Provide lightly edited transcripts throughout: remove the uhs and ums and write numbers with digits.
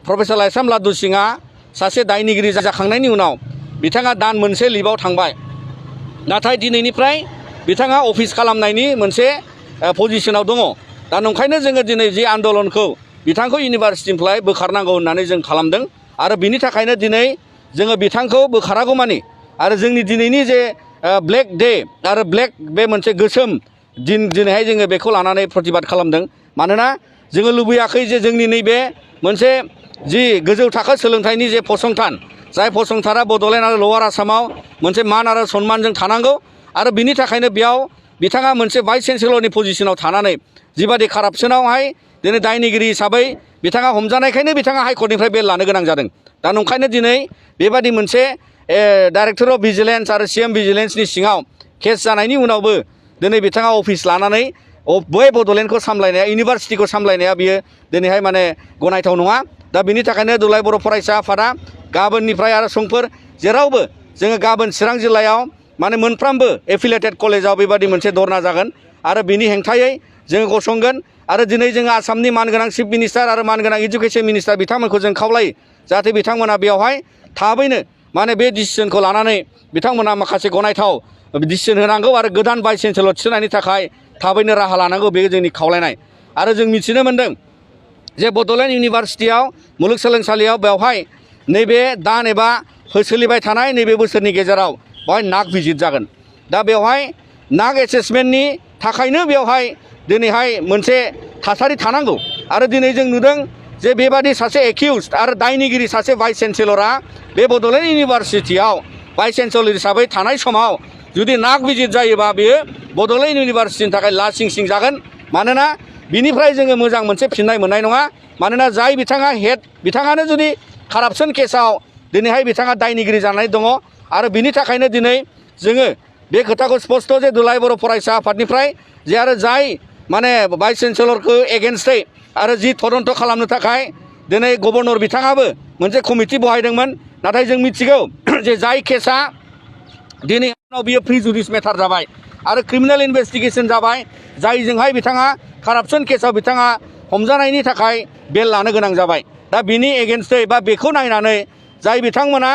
Professor लाइसाम लादु सिंआ सासे दायनिगिरि जाखांनायनि उनाव बिथाङा दान मोनसे लिभआव थांबाय नाथाय दिनैनिफ्राय बिथाङा अफिस खालामनायनि मोनसे पजिशनाव दङ दा नंखायनो जोङो दिनै जि आन्दलनखौ बिथांखौ इउनिभार्सिटिनिफ्राय बोखारनांगौ होननानै जों खालामदों आरो बिनि थाखायनो दिनै जोङो बिथांखौ बोखारागौमानि आरो जोंनि दिनैनि जे ब्लेक डे आरो ब्लेक बे मोनसे गोसोम दिनैहाय जोङो बेखौ लानानै प्रतिबाद खालामदों मानोना जोङो लुबैयाखै जे जोंनि नैबे मोनसे जि गोजौ थाखो सोलोंथाइनि जे फसंथान जाय फसंथाना बड'लेण्ड आरो लवार आसामाव मोनसे मान आरो सन्मानजों थानांगौ आरो बिनि थाखायनो बेयाव बिथाङा मोनसे भाइस चेन्सेलरनि पजिशनाव थानानै जिबादि कारापसनावहाय दिनै दायनिगिरि हिसाबै बिथाङा हमजानायखायनो बिथाङा हाइकर्टनिफ्राय बेल लानो गोनां जादों दा नंखायनो दिनै बेबादि मोनसे डाइरेक्टर अफ भिजिलेन्स आरो CM भिजिलेन्सनि सिङाव केस जानायनि उनावबो दिनै बिथाङा अफिस लानानै बै बड'लेण्डखौ सामलायनाया इउनिभार्सिटिखौ सामलायनाया बियो दिनैहाय माने गनायथाव नङा दा बिनि थाखायनो दुलाराय बर' फरायसा आफादा गाबोननिफ्राय आरो समफोर जेरावबो जोङो गाबोन चिरां जिल्लायाव माने मोनफ्रोमबो एफिलिएटेड कलेजाव बेबादि मोनसे धरना जागोन आरो बिनि हेंथायै जोङो गसंगोन आरो दिनै जोङो आसामनि मानगोनां चिफ मिनिस्टार आरो मानगोनां इडुकेसन मिनिस्टार बिथांमोनखौ जों खावलायो जाहाथे बिथांमोना बेवहाय थाबैनो माने बे डिसिसनखौ लानानै बिथांमोना माखासे गनायथाव डिसिसन होनांगौ आरो गोदान भाइस चेन्सेलर थिसननायनि थाखाय थाबैनो राहा लानांगौ बे जोंनि खावलायनाय आरो जों मिथिनो मोन्दों जे बड'लेण्ड इउनिभार्सिटियाव मुलुगसोलोंसालियाव बेवहाय नैबे दान एबा सोलिबाय थानाय नैबे बोसोरनि गेजेराव बेवहाय नाक भिजिट जागोन दा बेवहाय नाक एसेसमेन्टनि थाखायनो बेवहाय दिनैहाय मोनसे थासारि थानांगौ आरो दिनै जों नुदों जे बेबादि सासे एक्युज आरो दायनिगिरि सासे भाइस चेन्सेलरा बे बड'लेण्ड इउनिभार्सिटियाव भाइस चेन्सेलर हिसाबै थानाय समाव जुदि नाक भिजिट जायोबा बेयो बड'लेण्ड इउनिभार्सिटिनि थाखाय लासिं सिं जागोन मानोना बिनिफ्राय जोङो मोजां मोनसे फिननाय मोननाय नङा मानोना जाय बिथाङा हेड बिथाङानो जुदि कारापसन केसाव दिनैहाय बिथाङा दायनिगिरि जानानै दङ आरो बिनि थाखायनो दिनै जोङो बे खोथाखौ स्पस्ट जे दुलाराय बर' फरायसा आफादनिफ्राय जे आरो जाय माने भाइस चेन्सेलरखौ एगेन्स्टै आरो जि तदन्त खालामनो थाखाय दिनै गभर्नर बिथाङाबो मोनसे कमिटि बहायदोंमोन नाथाय जों मिथिगौ जे जाय केसा दिनै बियो प्रिजुडिस मेटार जाबाय आरो क्रिमिनेल इनभेस्टिगेसन जाबाय जायजोंहाय बिथाङा कारापसन केसाव बिथाङा हमजानायनि थाखाय बेल लानो गोनां जाबाय दा बिनि एगेन्स्टै बा बेखौ नायनानै जाय बिथांमोना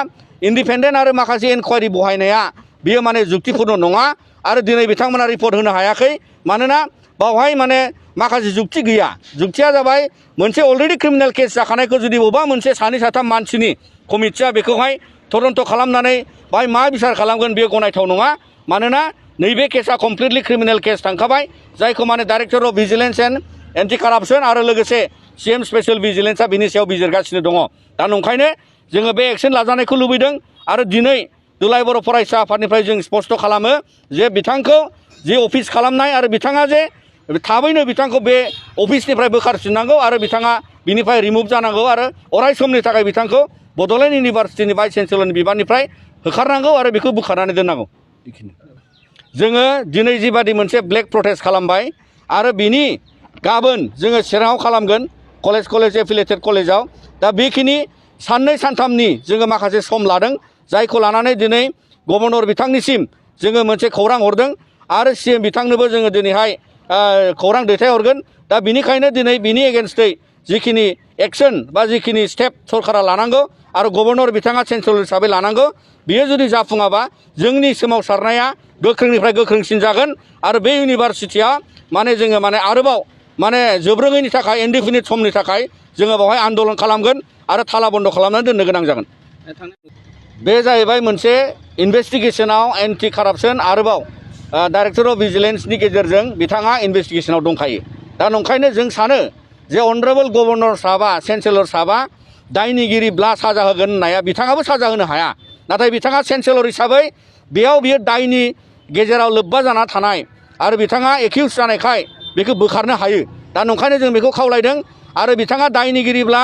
इन्डिपेन्डेन्ट आरो माखासे इनकुवारि बहायनाया बियो माने जुक्तिपूर्ण नङा आरो दिनै बिथांमोना रिपर्ट होनो हायाखै मानोना बावहाय माने माखासे जुक्ति गैया जुक्तिया जाबाय मोनसे अलरेडि क्रिमिनेल केस जाखानायखौ जुदि बबेबा मोनसे सानै साथाम मानसिनि कमिटिया बेखौहाय तदन्त खालामनानै बाय मा बिसार खालामगोन बेयो गनायथाव नङा मानोना नैबे केसा कमप्लिटलि क्रिमिनेल केस थांखाबाय जायखौ माने director of vigilance and anti corruption आरो लोगोसे CM स्पेसियेल भिजिलेन्सआ बिनि सायाव बिजिरगासिनो दङ दा नंखायनो जोङो बे एक्सन लाजानायखौ लुबैदों आरो दिनै दुलाराय बर' फरायसा आफादनिफ्राय जों स्पस्ट खालामो जे बिथांखौ जि अफिस खालामनाय आरो बिथाङा जे थाबैनो बिथांखौ बे अफिसनिफ्राय बोखारफिननांगौ आरो बिथाङा बिनिफ्राय रिमुभ जानांगौ आरो अराय समनि थाखाय बिथांखौ बड'लेण्ड इउनिभार्सिटिनि भाइस चेन्सेलरनि बिबाननिफ्राय होखारनांगौ आरो बेखौ बोखारनानै दोननांगौ जोङो दिनै जिबादि मोनसे ब्लेक प्रटेस्ट खालामबाय आरो बिनि गाबोन जोङो चिराङाव खालामगोन कलेज एफिलिएटेड कलेजाव दा बेखिनि साननै सानथामनि जोङो माखासे सम लादों जायखौ लानानै दिनै गभर्नर बिथांनिसिम जोङो मोनसे खौरां हरदों आरो CM बिथांनोबो जोङो दिनैहाय खौरां दैथायहरगोन दा बिनिखायनो दिनै बिनि एगेन्स्टै जिखिनि एक्सन बा जिखिनि स्टेप सरकारा लानांगौ आरो गभर्नर बिथाङा चेन्सेलर हिसाबै लानांगौ बियो जुदि जाफुङाबा जोंनि सोमावसारनाया गोख्रोंनिफ्राय गोख्रोंसिन जागोन आरो बे इउनिभार्सिटिया माने जोङो माने आरोबाव माने जोबरोङैनि थाखाय इनडिफिनिट समनि थाखाय जोङो बेवहाय आन्दलन खालामगोन आरो थाला बन्द खालामनानै दोननो गोनां जागोन बे जाहैबाय मोनसे इनभेस्टिगेसनाव एन्टि कारापसन आरोबाव डाइरेक्टर अफ भिजिलेन्सनि गेजेरजों बिथाङा इनभेस्टिगेसनाव दंखायो दा नंखायनो जों सानो जे अनरेबल गभर्नर साहाबा चेन्सेलर साहाबा दायनिगिरिब्ला साजा होगोन होननाया बिथाङाबो साजा होनो हाया नाथाय बिथाङा चेन्सेलर हिसाबै बियो दायनि गेजेराव लोब्बा जाना थानाय आरो बिथाङा एक्युज जानायखाय बेखौ बोखारनो हायो दा नंखायनो जों बेखौ खावलायदों आरो बिथाङा दायनिगिरिब्ला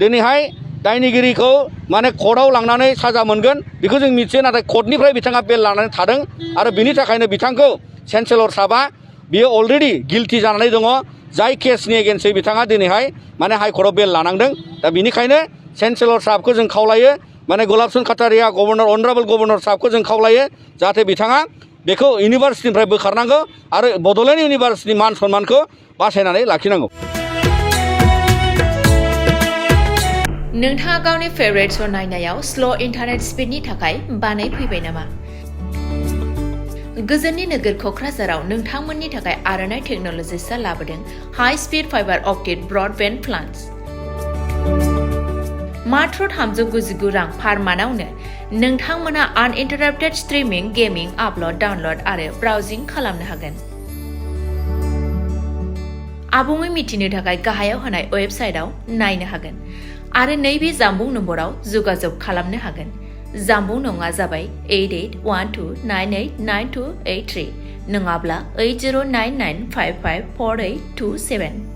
दिनैहाय दायनिगिरिखौ माने कर्टआव लांनानै साजा मोनगोन बेखौ जों मिथियो नाथाय कर्टनिफ्राय बिथाङा बेल लानानै थादों आरो बिनि थाखायनो बिथांखौ चेन्सेलर साहाबा बियो अलरेडि गिल्टि जानानै दङ जाय केसनि एगेन्स्टै बिथाङा दिनैहाय माने हाइकर्टआव बेल लानांदों दा बिनिखायनो चेन्सेलर साहाबखौ जों खावलायो माने गुलाबचन्द खाटारिया अनरेबल गभर्नर साहाबखौ जों खावलायो जाहाथे बिथाङा बेखौ इउनिभार्सिटिनिफ्राय बोखारनांगौ आरो बड'लेण्ड इउनिभार्सिटिनि मान सन्मानखौ बासायनानै लाखिनांगौ नोंथाङा गावनि फेभरेट श' नायनायाव स्ल' इन्टारनेट स्पिडनि थाखाय बानायफैबाय नामा? गोजोननि नोगोर क'क्राझाराव नोंथांमोननि थाखाय आर'नाइ टेक्न'लजिसआ लाबोदों high speed fibre optic broadband plans. मात्र 399 रां पार मान्थआवनो नोंथांमोना आनइन्टाराप्टेड स्ट्रीमिंग, गेमिं, आपल'ड, डाउनल'ड आरो ब्राउजिं खालामनो हागोन। आबुङै मिथिनो थाखाय गाहायाव होनाय वेबसाइटआव नायनो हागोन आरो नैबे जामबुं नम्बराव जगाजग खालामनो हागोन। जामबुं नङा जाबाय 8812989283 नङाब्ला 8099554827।